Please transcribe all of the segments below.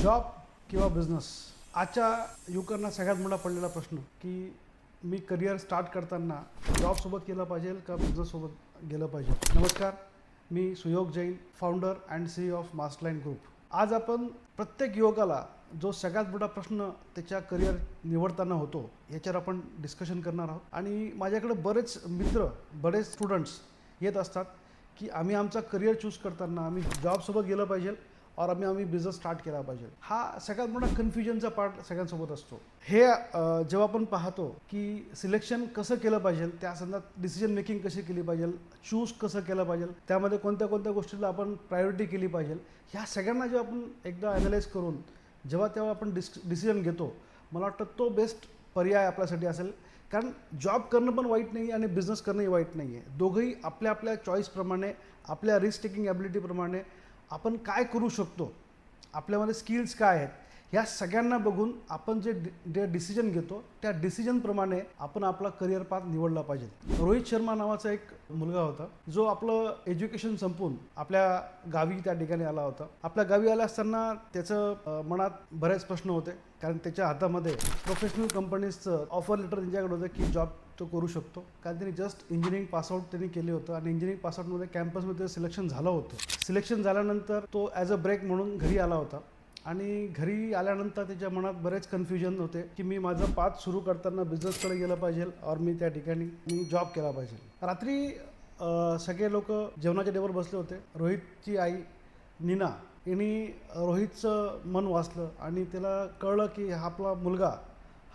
Job किंवा business आजच्या युवकांना सगळ्यात मोठा पडलेला प्रश्न की मी करिअर स्टार्ट करताना जॉबसोबत केलं पाहिजे का बिझनेससोबत गेलं पाहिजे. नमस्कार, मी Suyog Jain, founder and CEO of Masterline group. आज आपण प्रत्येक युवकाला जो सगळ्यात मोठा प्रश्न त्याच्या करिअर निवडताना होतो याच्यावर आपण डिस्कशन करणार आहोत. आणि माझ्याकडे बरेच मित्र, बरेच स्टुडंट्स येत असतात की आम्ही आमचा करिअर चूज करताना आम्ही जॉबसोबत गेलं पाहिजे और आम्ही बिझनेस स्टार्ट केला पाहिजे. हा सगळ्यात मोठा कन्फ्युजनचा पार्ट सगळ्यांसोबत असतो. हे जेव्हा आपण पाहतो की सिलेक्शन कसं केलं पाहिजे, त्या संदर्भात डिसिजन मेकिंग कशी केली पाहिजे, चूज कसं केलं पाहिजे, त्यामध्ये कोणत्या कोणत्या गोष्टीला आपण प्रायोरिटी केली पाहिजे, ह्या सगळ्यांना जेव्हा आपण एकदा ॲनालाइज करून तेव्हा आपण डिसिजन घेतो, मला वाटतं तो बेस्ट पर्याय आपल्यासाठी असेल. कारण जॉब करणं पण वाईट नाही आणि बिझनेस करणंही वाईट नाही आहे. दोघंही आपल्या आपल्या चॉईसप्रमाणे, आपल्या रिस्क टेकिंग ॲबिलिटीप्रमाणे आपण काय करू शकतो, आपल्यामध्ये स्किल्स काय आहेत, ह्या सगळ्यांना बघून आपण जे डिसिजन घेतो त्या डिसिजनप्रमाणे आपण आपला करिअर पाथ निवडला पाहिजे. रोहित शर्मा नावाचा एक मुलगा होता जो आपलं एज्युकेशन संपवून आपल्या गावी त्या ठिकाणी आला होता. आपल्या गावी आला असताना त्याचं मनात बरेच प्रश्न होते, कारण त्याच्या हातामध्ये प्रोफेशनल कंपनीजचं ऑफर लेटर त्यांच्याकडे होतं की जॉब तो करू शकतो. कारण त्यांनी जस्ट इंजिनिअरिंग पासआउट त्यांनी केले होतं आणि इंजिनिअरिंग पासआउटमध्ये कॅम्पसमध्ये सिलेक्शन झालं होतं. सिलेक्शन झाल्यानंतर तो ॲज अ ब्रेक म्हणून घरी आला होता आणि घरी आल्यानंतर त्याच्या मनात बरेच कन्फ्युजन होते की मी माझं पाथ सुरू करताना बिझनेसकडे गेलं पाहिजे और मी त्या ठिकाणी मी जॉब केला पाहिजे. रात्री सगळे लोक जेवणाच्या टेबलवर बसले होते. रोहितची आई नीना यांनी रोहितचं मन वाचलं आणि त्याला कळलं की हा आपला मुलगा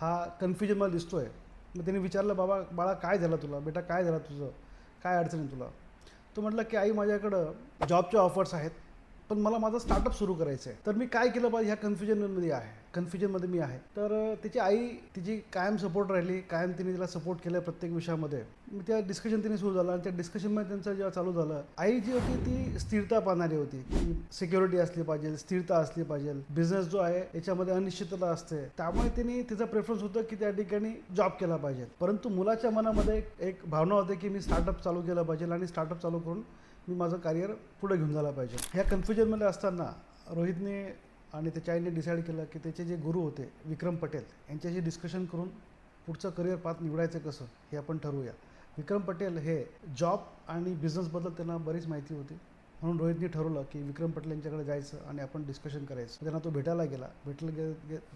हा कन्फ्युजनमध्ये दिसतो आहे. मग त्यांनी विचारलं, बाळा काय झालं तुला, बेटा काय झालं तुझं, काय अडचण आहे तुला. तो म्हटलं की आई माझ्याकडं जॉबचे ऑफर्स आहेत पण मला माझं स्टार्टअप सुरू करायचं आहे, तर मी काय केलं पाहिजे ह्या कन्फ्युजनमध्ये मी आहे. तर त्याची आई तिची कायम सपोर्ट राहिली, कायम तिने तिला सपोर्ट केलं प्रत्येक विषयामध्ये. त्या डिस्कशन तिने सुरू झालं आणि त्या डिस्कशनमध्ये त्यांचं जेव्हा चालू झालं, आई जी होती ती स्थिरता पाहणारी होती की सिक्युरिटी असली पाहिजे, स्थिरता असली पाहिजे. बिझनेस जो आहे याच्यामध्ये अनिश्चितता असते, त्यामुळे तिने तिचा प्रेफरन्स होतं की त्या ठिकाणी जॉब केला पाहिजे. परंतु मुलाच्या मनामध्ये एक भावना होती की मी स्टार्टअप चालू केलं पाहिजे आणि स्टार्टअप चालू करून मी माझं करिअर पुढे घेऊन जायला पाहिजे. ह्या कन्फ्युजनमध्ये असताना रोहितने आणि त्याच्या आईने डिसाईड केलं की त्याचे जे गुरु होते विक्रम पटेल यांच्याशी डिस्कशन करून पुढचं करिअर पाथ निवडायचं कसं हे आपण ठरवूया. विक्रम पटेल हे जॉब आणि बिझनेसबद्दल त्यांना बरीच माहिती होती, म्हणून रोहितने ठरवलं की विक्रम पटेल यांच्याकडे जायचं आणि आपण डिस्कशन करायचं. त्यांना तो भेटायला गेला.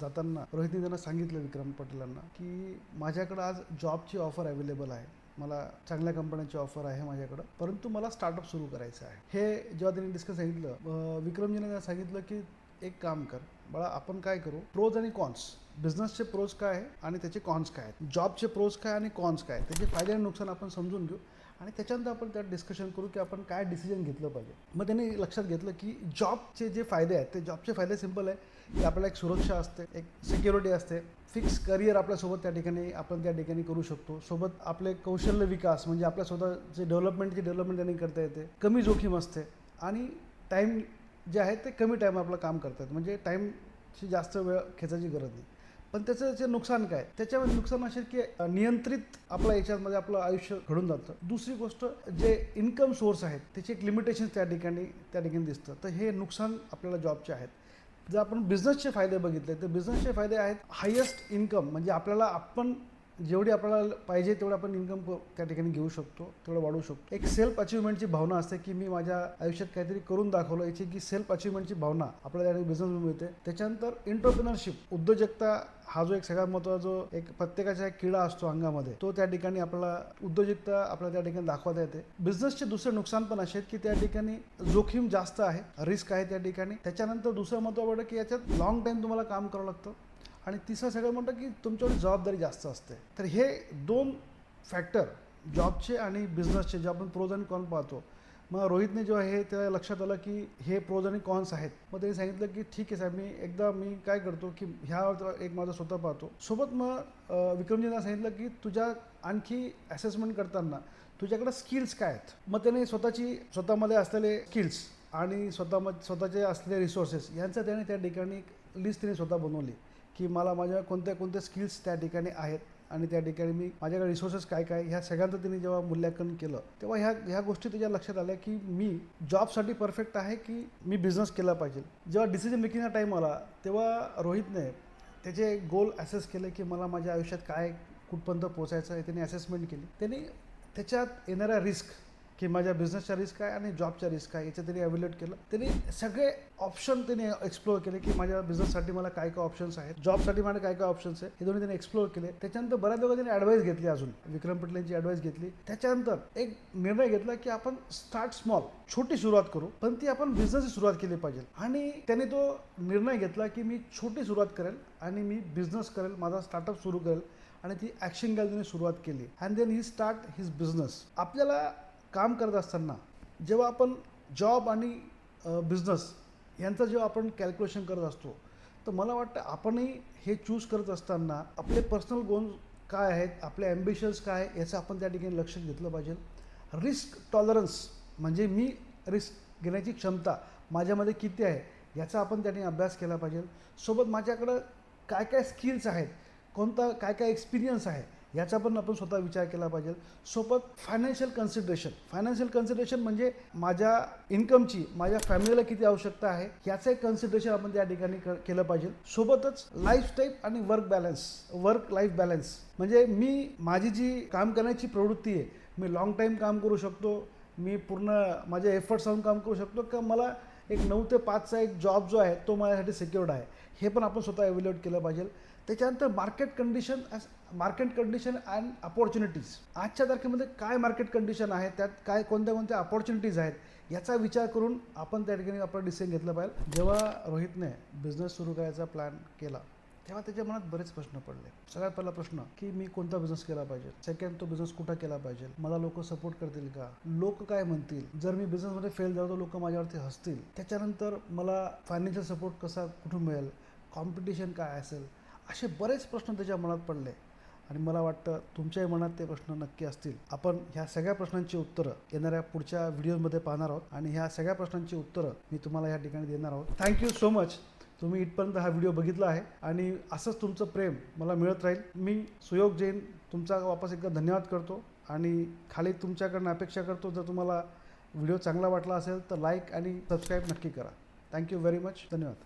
जाताना रोहितने त्यांना सांगितलं विक्रम पटेलांना की माझ्याकडं आज जॉबची ऑफर अवेलेबल आहे, मला चांगल्या कंपन्यांची ऑफर आहे माझ्याकडं, परंतु मला स्टार्टअप सुरू करायचं आहे. हे जेव्हा त्यांनी सांगितलं, विक्रमजीने त्यांना सांगितलं की एक काम कर बाळा, आपण काय करू, प्रोज आणि कॉन्स, बिझनेसचे प्रोज काय आहे आणि त्याचे कॉन्स काय आहेत, जॉबचे प्रोज काय आणि कॉन्स काय, त्याचे फायदे आणि नुकसान आपण समजून घेऊ आणि त्याच्यानंतर आपण त्यात डिस्कशन करू की आपण काय डिसिजन घेतलं पाहिजे. मग त्यांनी लक्षात घेतलं की जॉबचे जे फायदे आहेत ते जॉबचे फायदे सिंपल आहे की आपल्याला एक सुरक्षा असते, एक सिक्युरिटी असते, फिक्स करिअर आपल्यासोबत त्या ठिकाणी करू शकतो. सोबत आपले कौशल्य विकास म्हणजे आपल्या स्वतःचे डेव्हलपमेंट त्यांनी करता येते. कमी जोखीम असते आणि टाईम जे आहे ते कमी टाईम आपलं काम करतात, म्हणजे टाईमची जास्त वेळ खेचायची गरज नाही. पण त्याचे नुकसान काय, त्याच्यामध्ये नुकसान असे की नियंत्रित आपल्या याच्यामध्ये आपलं आयुष्य घडून जातं. दुसरी गोष्ट, जे इन्कम सोर्स आहेत त्याचे एक लिमिटेशन्स त्या ठिकाणी दिसतं. तर हे नुकसान आपल्याला जॉबचे आहेत. जर आपण बिझनेसचे फायदे बघितले तर बिझनेसचे फायदे आहेत हायेस्ट इन्कम, म्हणजे आपण जेवढी आपल्याला पाहिजे तेवढं आपण इन्कम त्या ठिकाणी घेऊ शकतो, तेवढं वाढवू शकतो. एक सेल्फ अचिव्हमेंटची भावना असते की मी माझ्या आयुष्यात काहीतरी करून दाखवलं, याची की सेल्फ अचिव्हमेंटची भावना आपल्याला त्या बिझनेसमध्ये मिळते. त्याच्यानंतर एंटरप्रेनरशिप, उद्योजकता हा जो एक सगळ्यात महत्त्वाचा जो एक प्रत्येकाचा एक किडा असतो अंगामध्ये, तो त्या ठिकाणी आपल्याला उद्योजकता आपल्याला त्या ठिकाणी दाखवता येते. बिझनेसचे दुसरे नुकसान पण असे आहेत की त्या ठिकाणी जोखीम जास्त आहे, रिस्क आहे त्या ठिकाणी. त्याच्यानंतर दुसरं महत्त्वाचं की याच्यात लॉंग टाईम तुम्हाला काम करावं लागतं आणि तिसरं सगळं म्हणतं की तुमच्यावर जबाबदारी जास्त असते. तर हे दोन फॅक्टर जॉबचे आणि बिझनेसचे जे आपण प्रोज आणि कॉन पाहतो. मग रोहितने जेव्हा हे त्याला लक्षात आलं की हे प्रोज आणि कॉन्स आहेत, मग त्यांनी सांगितलं की ठीक आहे साहेब, मी काय करतो की एक माझं स्वतः पाहतो. सोबत मग विक्रमजींना सांगितलं की तुझ्या आणखी असेसमेंट करताना तुझ्याकडे स्किल्स काय आहेत. मग त्याने स्वतःमध्ये असलेले स्किल्स आणि स्वतःचे असलेले रिसोर्सेस यांचं त्याने त्या ठिकाणी लिस्ट त्याने स्वतः बनवली की मला माझ्या कोणत्या स्किल्स त्या ठिकाणी आहेत आणि त्या ठिकाणी मी माझ्याकडे रिसोर्सेस काय काय ह्या सगळ्यांचं त्यांनी जेव्हा मूल्यांकन केलं तेव्हा ह्या गोष्टी त्याच्या लक्षात आल्या की मी जॉबसाठी परफेक्ट आहे की मी बिझनेस केला पाहिजे. जेव्हा डिसिजन मेकिंगचा टाईम आला तेव्हा रोहितने त्याचे गोल ॲसेस केले की मला माझ्या आयुष्यात काय कुठपर्यंत पोचायचं आहे. त्यांनी असेसमेंट केली. त्यांनी त्याच्यात येणाऱ्या रिस्क की माझ्या बिझनेसच्या रिस्क आहे आणि जॉबच्या रिस्क आहे याचं त्यांनी एव्हॅल्युएट केलं. त्यांनी सगळे ऑप्शन त्यांनी एक्सप्लोअर केले की माझ्या बिझनेससाठी मला काय काय ऑप्शन्स आहेत, जॉबसाठी मला काय काय ऑप्शन्स आहे, हे दोन्ही त्यांनी एक्सप्लोअर केले. त्याच्यानंतर बऱ्याच लोकांनी त्यांनी ॲडवाईस घेतली, अजून विक्रम पटलेंची ॲडवाईस घेतली. त्याच्यानंतर एक निर्णय घेतला की आपण स्टार्ट स्मॉल, छोटी सुरुवात करू, पण ती आपण बिझनेसची सुरुवात केली पाहिजे. आणि त्याने तो निर्णय घेतला की मी छोटी सुरुवात करेल आणि मी बिझनेस करेल, माझा स्टार्टअप सुरू करेल आणि ती ॲक्शन घ्यायला त्यांनी सुरुवात केली. And then he start his business. आपल्याला काम करत असताना जेव्हा आपण जॉब आणि बिझनेस यांचं जेव्हा आपण कॅल्क्युलेशन करत असतो तर मला वाटतं आपणही हे चूज करत असताना आपले पर्सनल गोल्स काय आहेत, आपले ॲम्बिशन्स काय आहे याचं आपण त्या ठिकाणी लक्ष घेतलं पाहिजे. रिस्क टॉलरन्स म्हणजे मी रिस्क घेण्याची क्षमता माझ्यामध्ये किती आहे याचा आपण त्या ठिकाणी अभ्यास केला पाहिजे. सोबत माझ्याकडं काय काय स्किल्स आहेत, कोणता काय काय एक्सपिरियन्स आहे याचा पण आपण स्वतः विचार केला पाहिजे. सोबत फायनान्शियल कन्सिडरेशन म्हणजे माझ्या इन्कमची माझ्या फॅमिलीला किती आवश्यकता आहे याचं एक कन्सिडरेशन आपण त्या ठिकाणी केलं पाहिजे. सोबतच लाईफस्टाईल आणि वर्क लाईफ बॅलन्स म्हणजे मी माझी जी काम करण्याची प्रवृत्ती आहे, मी लाँग टाईम काम करू शकतो, मी पूर्ण माझ्या एफर्ट्स लावून काम करू शकतो का मला एक 9 ते 5चा एक जॉब जो आहे तो माझ्यासाठी सिक्युअर्ड आहे, हे पण आपण स्वतः एव्हॅल्युएट केलं पाहिजे. त्याच्यानंतर मार्केट कंडिशन अँड अपॉर्च्युनिटीज. आजच्या तारखेमध्ये काय मार्केट कंडिशन आहे, त्यात काय कोणत्या अपॉर्च्युनिटीज आहेत याचा विचार करून आपण त्या ठिकाणी आपलं डिसिजन घेतलं पाहिजे. जेव्हा रोहितने बिझनेस सुरू करायचा प्लॅन केला तेव्हा त्याच्या मनात बरेच प्रश्न पडले. सगळ्यात पहिला प्रश्न की मी कोणता बिझनेस केला पाहिजे, सेकंड तो बिझनेस कुठं केला पाहिजे, मला लोक सपोर्ट करतील का, लोक काय म्हणतील, जर मी बिझनेसमध्ये फेल झालो तर लोक माझ्यावरती हसतील, त्याच्यानंतर मला फायनान्शियल सपोर्ट कसा कुठून मिळेल, कॉम्पिटिशन काय असेल, असे बरेच प्रश्न त्याच्या मनात पडले. आणि मला वाटतं तुमच्याही मनात ते प्रश्न नक्की असतील. आपण ह्या सगळ्या प्रश्नांची उत्तरं येणाऱ्या पुढच्या व्हिडिओमध्ये पाहणार आहोत आणि ह्या सगळ्या प्रश्नांची उत्तरं मी तुम्हाला या ठिकाणी देणार आहोत. थँक्यू सो मच, तुम्ही इथपर्यंत हा व्हिडिओ बघितला आहे आणि असंच तुमचं प्रेम मला मिळत राहील. मी सुयोग जैन तुमचा वापस एकदा धन्यवाद करतो आणि खाली तुमच्याकडनं अपेक्षा करतो जर तुम्हाला व्हिडिओ चांगला वाटला असेल तर लाईक आणि सबस्क्राईब नक्की करा. Thank you very much. धन्यवाद.